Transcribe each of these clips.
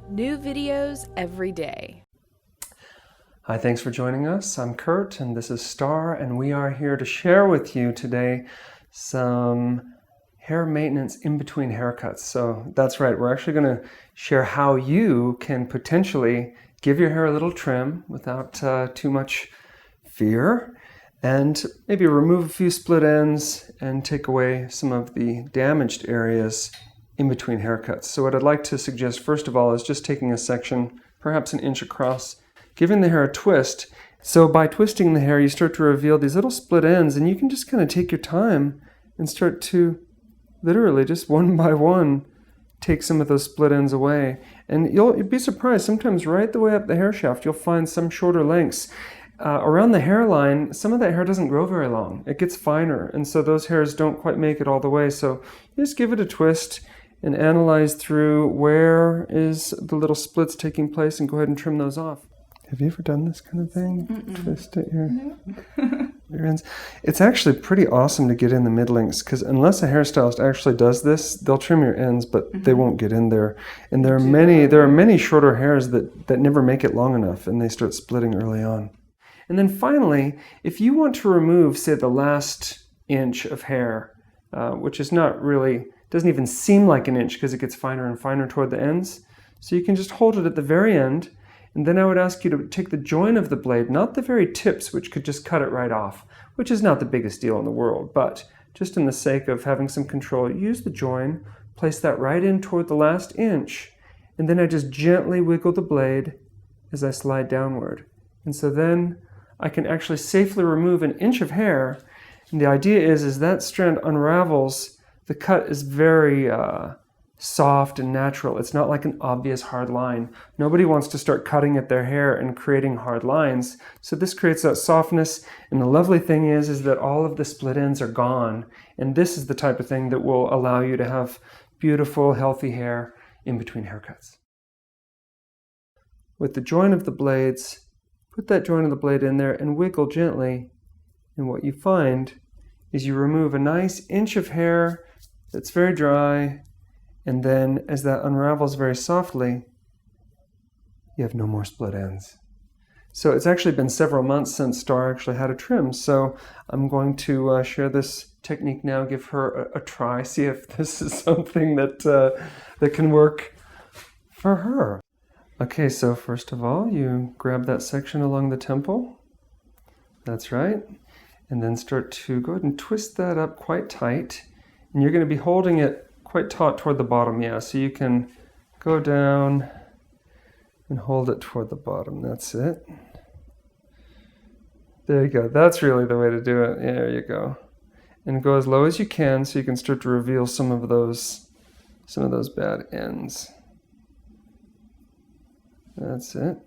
New videos every day. Hi, thanks for joining us. I'm Curt and this is Star, and we are here to share with you today some hair maintenance in between haircuts. So that's right, we're actually going to share how you can potentially give your hair a little trim without too much fear, and maybe remove a few split ends and take away some of the damaged areas in between haircuts. So what I'd like to suggest first of all is just taking a section, perhaps an inch across, giving the hair a twist. So by twisting the hair, you start to reveal these little split ends, and you can just kind of take your time and start to literally just one by one take some of those split ends away. And you'll be surprised, sometimes right the way up the hair shaft, you'll find some shorter lengths. Around the hairline, some of that hair doesn't grow very long. It gets finer, and so those hairs don't quite make it all the way. So just give it a twist and analyze through where is the little splits taking place and go ahead and trim those off. Have you ever done this kind of thing? Twist at your ends? It's actually pretty awesome to get in the mid-lengths, because unless a hairstylist actually does this, they'll trim your ends, but they won't get in there. And there are many shorter hairs that never make it long enough, and they start splitting early on. And then finally, if you want to remove, say, the last inch of hair, which is not really, doesn't even seem like an inch because it gets finer and finer toward the ends, so you can just hold it at the very end. And then I would ask you to take the join of the blade, not the very tips, which could just cut it right off, which is not the biggest deal in the world, but just in the sake of having some control, use the join, place that right in toward the last inch, and then I just gently wiggle the blade as I slide downward. And so then I can actually safely remove an inch of hair, and the idea is that strand unravels, the cut is very soft and natural. It's not like an obvious hard line. Nobody wants to start cutting at their hair and creating hard lines. So this creates that softness. And the lovely thing is that all of the split ends are gone. And this is the type of thing that will allow you to have beautiful, healthy hair in between haircuts. With the join of the blades, put that join of the blade in there and wiggle gently. And what you find is you remove a nice inch of hair that's very dry. And then as that unravels very softly, you have no more split ends. So it's actually been several months since Star actually had a trim. So I'm going to share this technique now, give her a try, see if this is something that can work for her. Okay, so first of all, you grab that section along the temple. That's right. And then start to go ahead and twist that up quite tight. And you're going to be holding it quite taut toward the bottom, yeah. So you can go down and hold it toward the bottom. That's it. There you go. That's really the way to do it. Yeah, there you go. And go as low as you can so you can start to reveal some of those bad ends. That's it.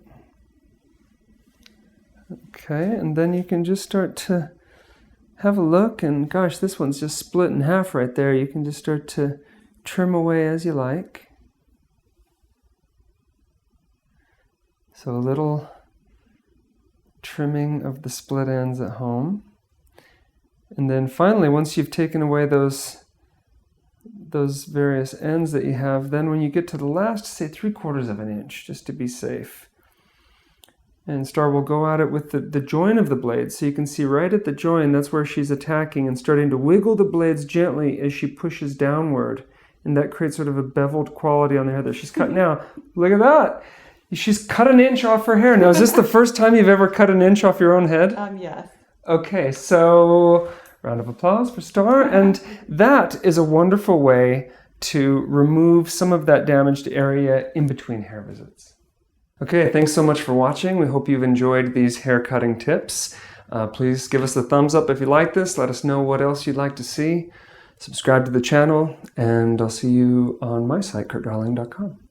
Okay, and then you can just start to have a look, and gosh, this one's just split in half right there. You can just start to trim away as you like. So a little trimming of the split ends at home. And then finally, once you've taken away those various ends that you have, then when you get to the last, say 3/4 of an inch, just to be safe. And Star will go at it with the join of the blade. So you can see right at the join, that's where she's attacking and starting to wiggle the blades gently as she pushes downward. And that creates sort of a beveled quality on the hair that she's cut now. Look at that. She's cut an inch off her hair. Now, is this the first time you've ever cut an inch off your own head? Yes. Okay, so round of applause for Star. And that is a wonderful way to remove some of that damaged area in between hair visits. Okay, thanks so much for watching. We hope you've enjoyed these hair cutting tips. Please give us a thumbs up if you like this. Let us know what else you'd like to see. Subscribe to the channel, and I'll see you on my site, curtdarling.com.